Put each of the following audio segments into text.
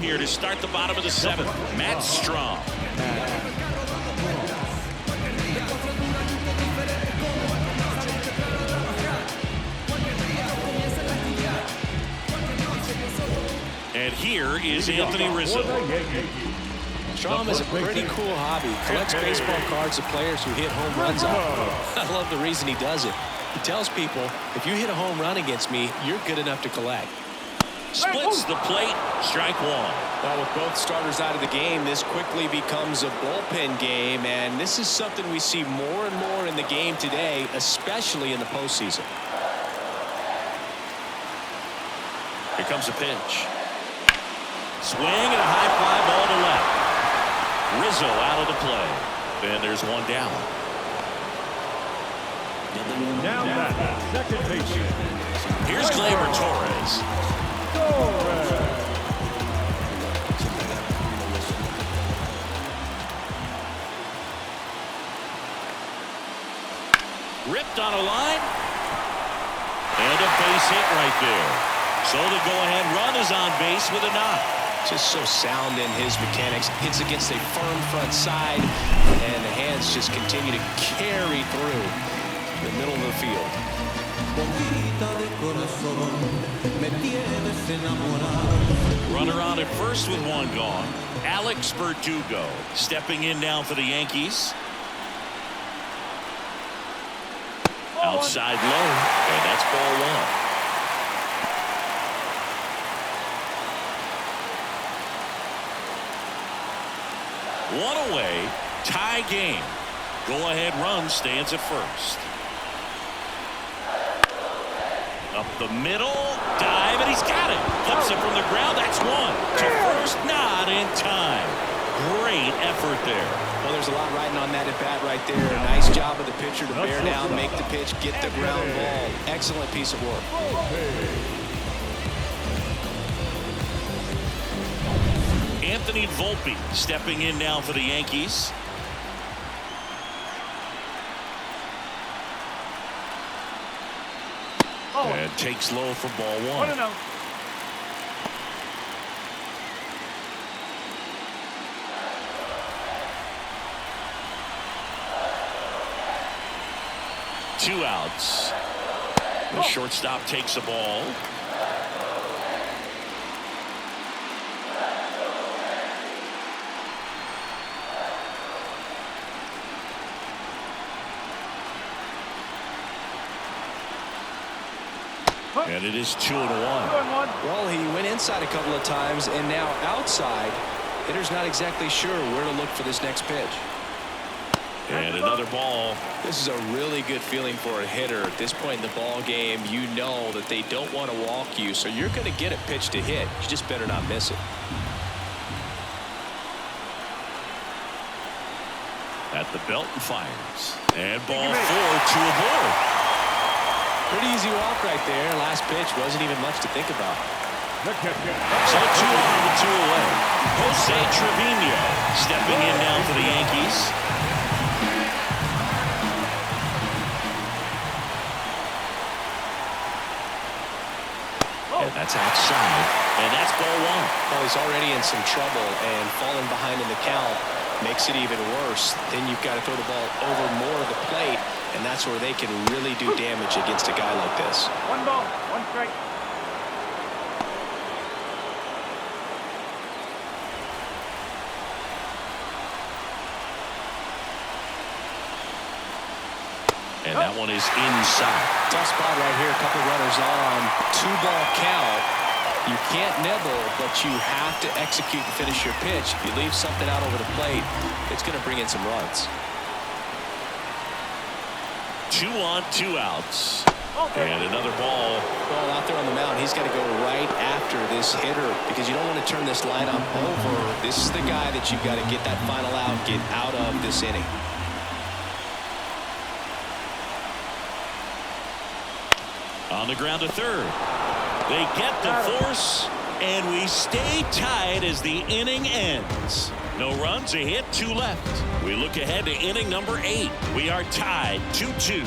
Here to start the bottom of the seventh, Matt Strong. And here is Anthony Rizzo. Strom is a pretty cool hobby. Collects baseball cards of players who hit home runs off of him. I love the reason he does it. He tells people, if you hit a home run against me, you're good enough to collect. Splits the plate, strike one. Well, with both starters out of the game, this quickly becomes a bullpen game, and this is something we see more and more in the game today, especially in the postseason. Here comes a pitch. Swing and a high fly ball to left. Rizzo out of the play. And there's one down. Now that second base. Here's Gleyber Torres. Ripped on a line. And a base hit right there. So the go-ahead run is on base with a knock. Just so sound in his mechanics. Hits against a firm front side, and the hands just continue to carry through the middle of the field. Runner on at first with one gone. Alex Verdugo stepping in now for the Yankees. Outside low, and that's ball one. One away, tie game. Go-ahead run stands at first. Up the middle, dive, and he's got it. Flips it from the ground, that's one. To first, not in time. Great effort there. Well, there's a lot riding on that at bat right there. Nice job of the pitcher to bear down, make the pitch, get the ground ball. Excellent piece of work. Anthony Volpe stepping in now for the Yankees. And takes low for ball one. Two outs. The shortstop takes the ball. And it is 2-1. Well, he went inside a couple of times, and now outside. Hitter's not exactly sure where to look for this next pitch. And another ball. This is a really good feeling for a hitter at this point in the ball game. You know that they don't want to walk you, so you're going to get a pitch to hit. You just better not miss it. At the belt and fires. And ball four to a board. Pretty easy walk right there. Last pitch wasn't even much to think about. So 2 on and 2 away. Jose Trevino stepping in now for the Yankees. And that's outside. And that's ball one. Well, he's already in some trouble, and falling behind in the count makes it even worse. Then you've got to throw the ball over more of the plate, and that's where they can really do damage against a guy like this. One ball, one strike. And that one is inside. Tough spot right here. A couple runners on. 2-ball count. You can't nibble, but you have to execute and finish your pitch. If you leave something out over the plate, it's going to bring in some runs. 2 on, 2 outs. And another ball. Well, out there on the mound, he's got to go right after this hitter because you don't want to turn this lineup over. This is the guy that you've got to get that final out, get out of this inning. On the ground to third. They get the force, and we stay tied as the inning ends. No runs, a hit, 2 left. We look ahead to inning number 8. We are tied 2-2.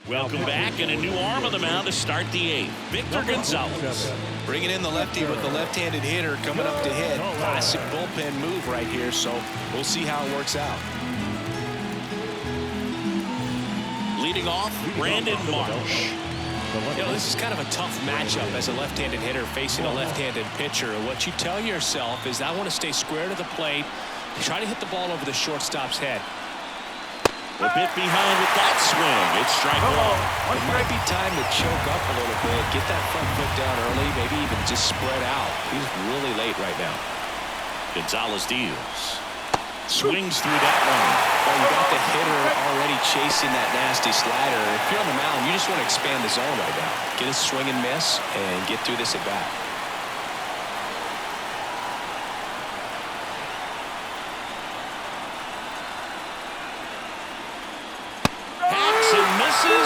Welcome back, and a new arm on the mound to start the 8th. Victor Gonzalez. Bringing in the lefty with the left-handed hitter coming up to hit. Classic bullpen move right here, so we'll see how it works out. Leading off, Brandon Marsh. You know, this is kind of a tough matchup as a left-handed hitter facing a left-handed pitcher. What you tell yourself is I want to stay square to the plate, try to hit the ball over the shortstop's head. A bit behind with that swing. It's strike one. It might be time to choke up a little bit, get that front foot down early, maybe even just spread out. He's really late right now. Gonzalez deals. Swings through that one. Well, you got the hitter already chasing that nasty slider. If you're on the mound, you just want to expand the zone right now. Get a swing and miss and get through this at bat.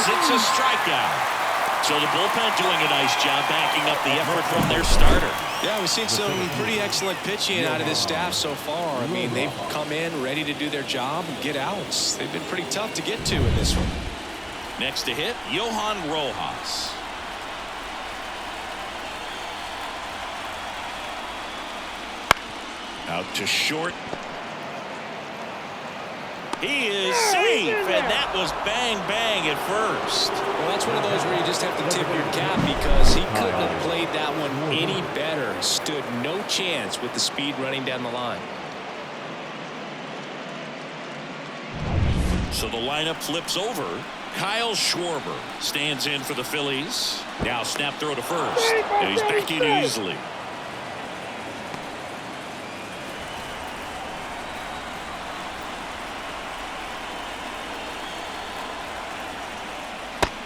It's a strikeout. So the bullpen doing a nice job backing up the effort from their starter. Yeah, we've seen some pretty excellent pitching out of this staff so far. I mean, they've come in ready to do their job and get outs. They've been pretty tough to get to in this one. Next to hit, Johan Rojas. Out to short. He is safe, and that was bang, bang at first. Well, that's one of those where you just have to tip your cap because he couldn't have played that one any better. Stood no chance with the speed running down the line. So the lineup flips over. Kyle Schwarber stands in for the Phillies. Now snap throw to first. And he's back in easily.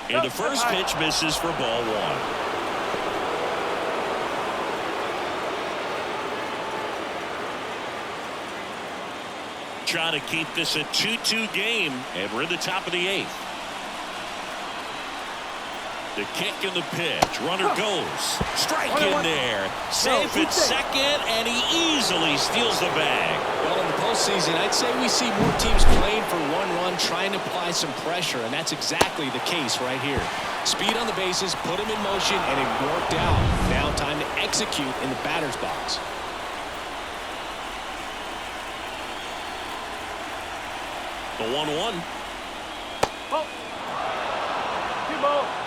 And the first pitch misses for ball one. Trying to keep this a 2-2 game, and we're in the top of the 8th. The kick and the pitch. Runner goes. Strike in there. Safe at second, and he easily steals the bag. Well, in the postseason, I'd say we see more teams playing for one run, trying to apply some pressure, and that's exactly the case right here. Speed on the bases, put him in motion, and it worked out. Now time to execute in the batter's box. The 1-1.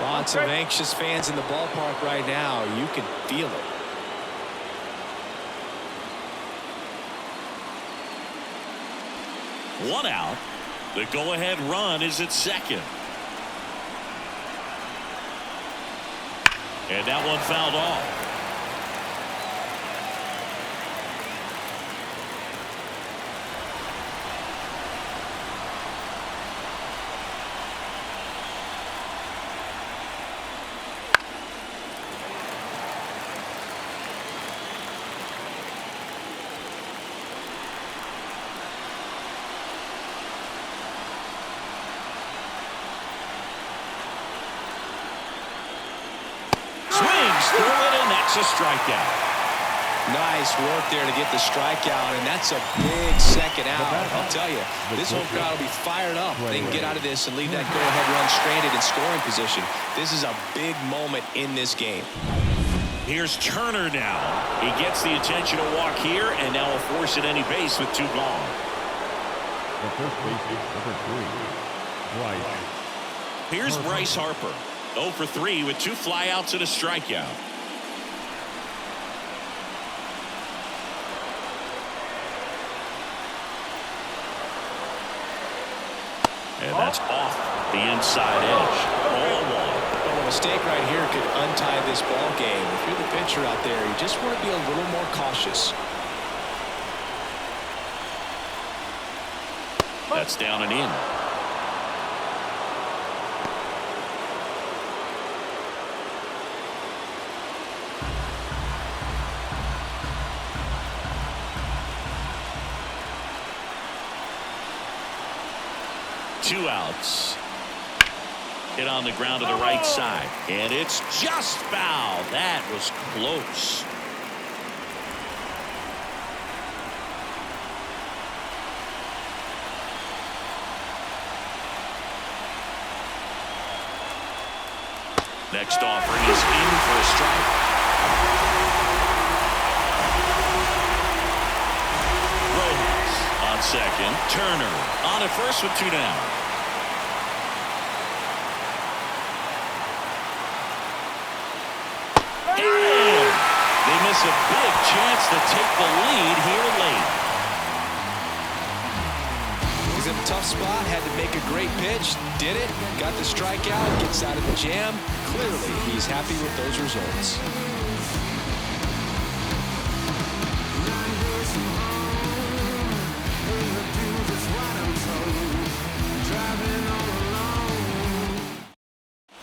Lots of anxious fans in the ballpark right now. You can feel it. One out. The go-ahead run is at second. And that one fouled off. Through it, and that's a strikeout. Nice work there to get the strikeout, and that's a big second out. I'll tell you, this home crowd will be fired up. They can get out of this and leave that go-ahead run stranded in scoring position. This is a big moment in this game. Here's Turner now. He gets the attention to walk here, and now will force at any base with 2 gone. The first base is number 3, Bryce. Here's Bryce Harper. 0 for 3 with 2 flyouts and a strikeout. And that's off the inside edge. Ball 1. Well, a mistake right here could untie this ball game. If you're the pitcher out there, you just want to be a little more cautious. That's down and in. Two outs. Hit on the ground to the right side. And it's just foul. That was close. Next offering is in for a strike. Rojas on second. Turner on at first with 2 down. And they miss a big chance to take the lead here late. He's in a tough spot, had to make a great pitch, did it, got the strikeout, gets out of the jam. Clearly, he's happy with those results.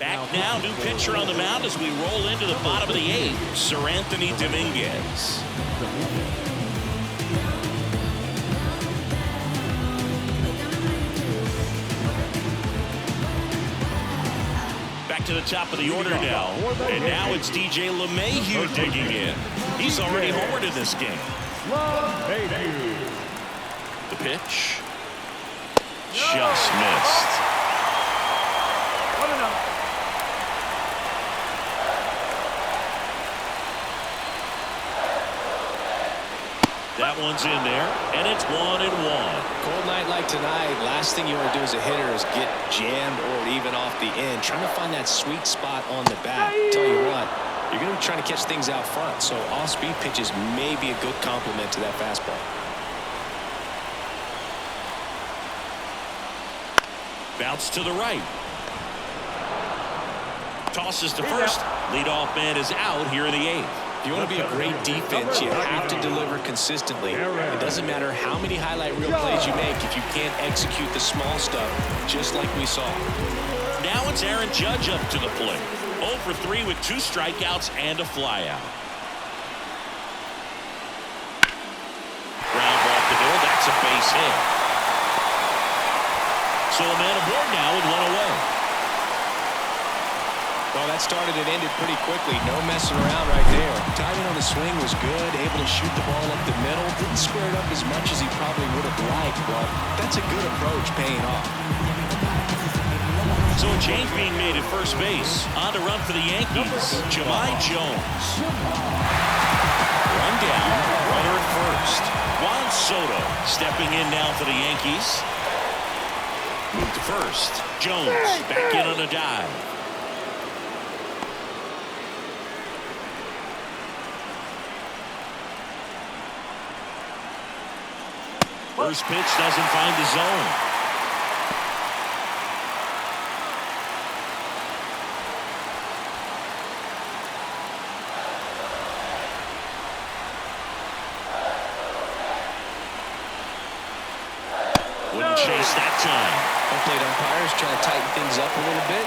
Back now, new pitcher on the mound as we roll into the bottom of the 8th, Sir Anthony Dominguez. To the top of the order now, and now it's DJ LeMahieu digging in. He's already homered in this game. The pitch just missed. That one's in there, and it's 1-1. Cold night like tonight, last thing you want to do as a hitter is get jammed or even off the end. Trying to find that sweet spot on the bat. Tell you what, you're going to be trying to catch things out front, so off-speed pitches may be a good complement to that fastball. Bounce to the right. Tosses to first. Leadoff man is out here in the 8th. If you want to be a great defense, you have to deliver consistently. It doesn't matter how many highlight reel plays you make if you can't execute the small stuff, just like we saw. Now it's Aaron Judge up to the plate. 0 for 3 with 2 strikeouts and a flyout. Ground ball to middle. That's a base hit. So a man aboard now with 1 away. Well, that started and ended pretty quickly. No messing around right there. Timing on the swing was good. Able to shoot the ball up the middle. Didn't square it up as much as he probably would have liked, but that's a good approach paying off. So a change being made at first base. On to run for the Yankees. Jahmai Jones. Run down. Runner at first. Juan Soto stepping in now for the Yankees. Move to first. Jones back in on a dive. First pitch doesn't find the zone. Wouldn't chase that time. Home plate umpires trying to tighten things up a little bit.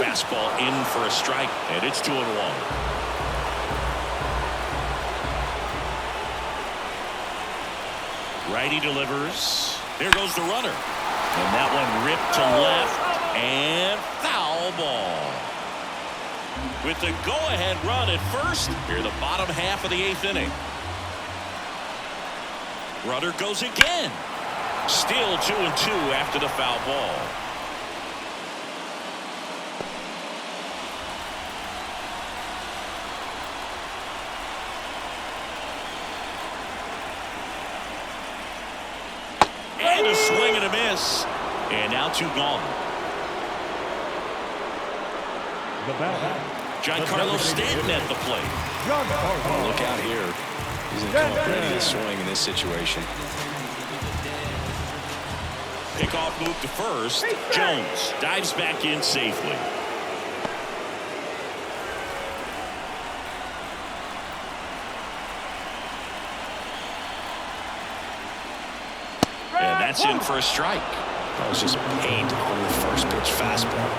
Fastball in for a strike, and it's 2-1. Righty delivers. There goes the runner. And that one ripped to left. And foul ball. With the go-ahead run at first, here the bottom half of the 8th inning. Runner goes again. Still 2-2 after the foul ball. And a swing and a miss. And now 2 gone. Giancarlo Stanton at the plate. Look out here. He's going to come up ready to swing in this situation. Pickoff move to first. Jones dives back in safely. And that's in for a strike. That was just paint on the first pitch fastball.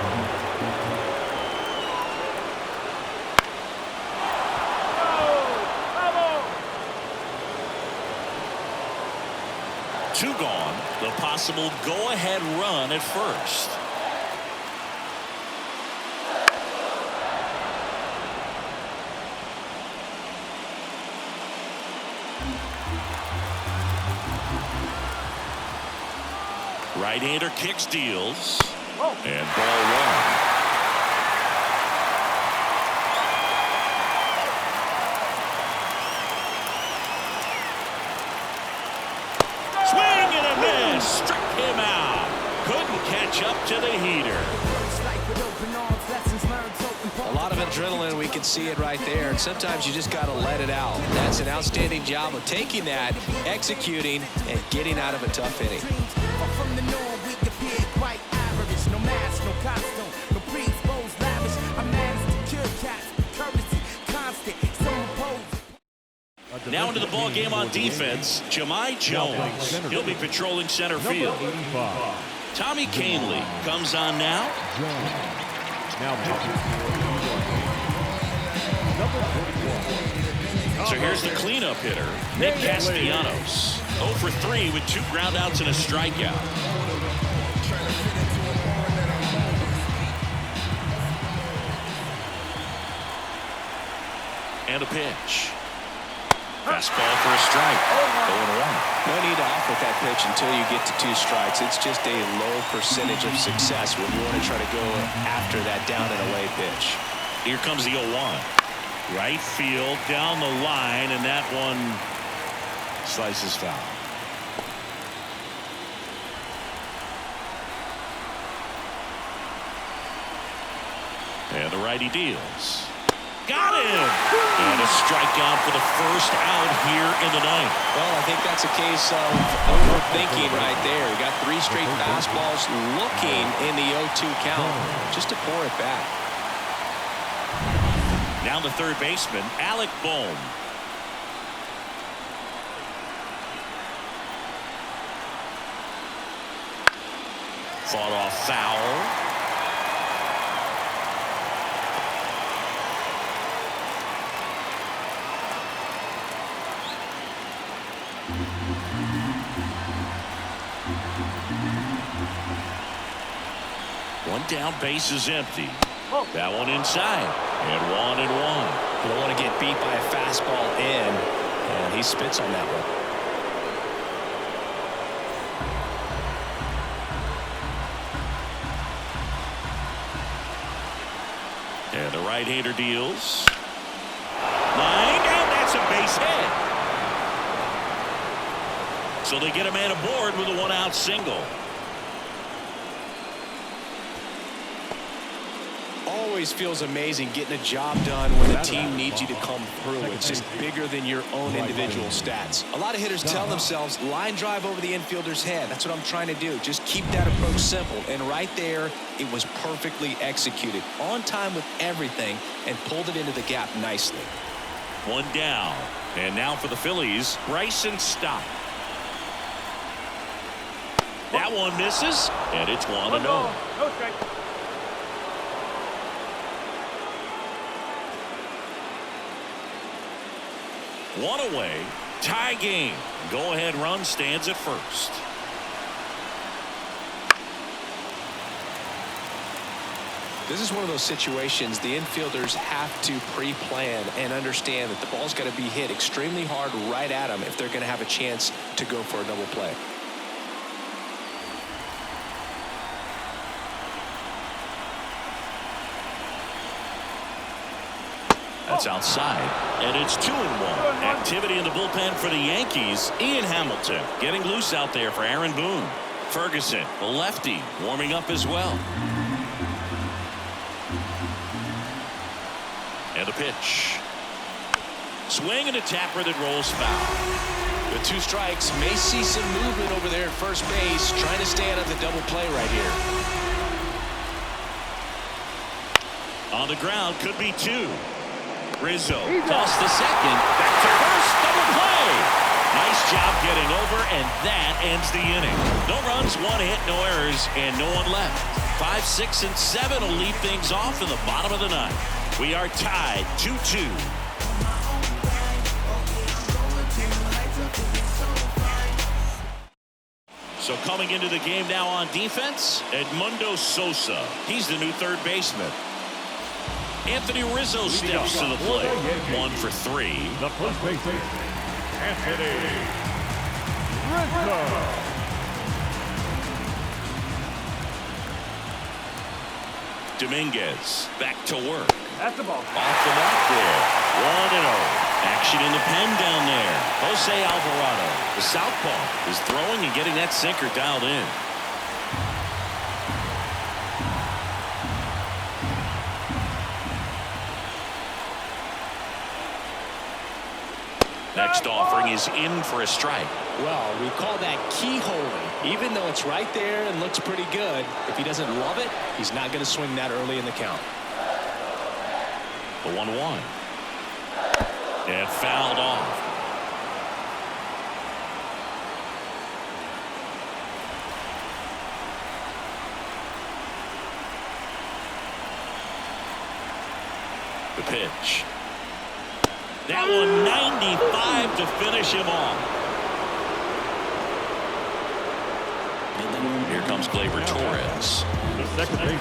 Two gone. The possible go-ahead run at first. Right-hander kicks, deals, and ball one. Swing and a miss. Struck him out. Couldn't catch up to the heater. A lot of adrenaline, we can see it right there, and sometimes you just got to let it out. That's an outstanding job of taking that, executing, and getting out of a tough inning. Now into the ball game on defense, Jahmai Jones. He'll be patrolling center field. Tommy Kahnle comes on now. So here's the cleanup hitter, Nick Castellanos. 0 for 3 with 2 groundouts and a strikeout. And a pitch. Fastball for a strike. 0-1. No need to offer that pitch until you get to 2 strikes. It's just a low percentage of success when you want to try to go after that down and away pitch. Here comes the 0-1. Right field down the line, and that one slices foul. And the righty deals. Got him! And a strikeout for the first out here in the ninth. Well, I think that's a case of overthinking right there. We got 3 straight fastballs looking in the 0-2 count. Just to pour it back. Now the third baseman, Alec Bohm. Fought off foul. One down, base is empty. That one inside. And 1-1. You don't want to get beat by a fastball in, and he spits on that one. And the right-hander deals. Line, and that's a base hit. So they get a man aboard with a 1-out single. Always feels amazing getting a job done when the team needs you to come through. It's just bigger than your own individual stats. A lot of hitters tell themselves line drive over the infielder's head. That's what I'm trying to do. Just keep that approach simple. And right there, it was perfectly executed. On time with everything and pulled it into the gap nicely. 1 down. And now for the Phillies, Bryson Stott. That one misses, and it's 1-0. Okay. One away, tie game. Go-ahead run stands at first. This is one of those situations the infielders have to pre-plan and understand that the ball's got to be hit extremely hard right at them if they're going to have a chance to go for a double play. That's outside, and it's 2-1. Activity in the bullpen for the Yankees. Ian Hamilton getting loose out there for Aaron Boone. Ferguson, the lefty, warming up as well. And a pitch. Swing and a tapper that rolls foul. With 2 strikes, may see some movement over there at first base, trying to stay out of the double play right here. On the ground, could be 2. Rizzo toss the second. Back to first. Double play. Nice job getting over, and that ends the inning. No runs, 1 hit, no errors, and no one left. 5, 6, and 7 will lead things off in the bottom of the ninth. We are tied 2-2. So coming into the game now on defense, Edmundo Sosa. He's the new third baseman. Anthony Rizzo steps to the plate. 1 for 3. The first baseman, Anthony Rizzo. Dominguez back to work. That's the ball. Off the mark there. 1-0. Action in the pen down there. Jose Alvarado, the southpaw, is throwing and getting that sinker dialed in. Next offering is in for a strike. Well, we call that keyholing. Even though it's right there and looks pretty good, if he doesn't love it, he's not going to swing that early in the count. The 1-1. And fouled off. The pitch. That one 95 to finish him off. Here comes Gleyber Torres. The second baseman.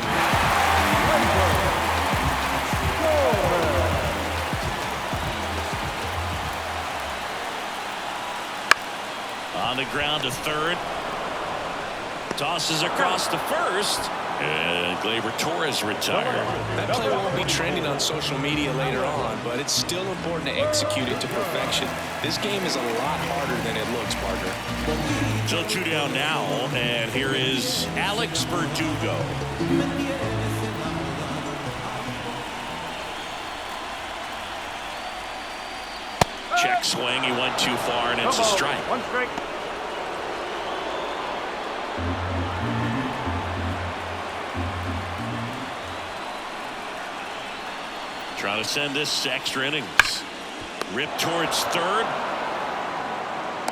On the ground to third. Tosses across to first. And Gleyber Torres retired. That play won't be trending on social media later on, but it's still important to execute it to perfection. This game is a lot harder than it looks, partner. So 2 down now, and here is Alex Verdugo. Check swing, he went too far, and it's a strike. One strike. Trying to send this to extra innings. Rip towards third.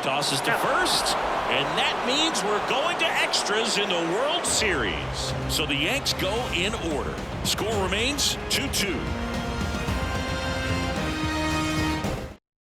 Tosses to first. And that means we're going to extras in the World Series. So the Yanks go in order. Score remains 2-2.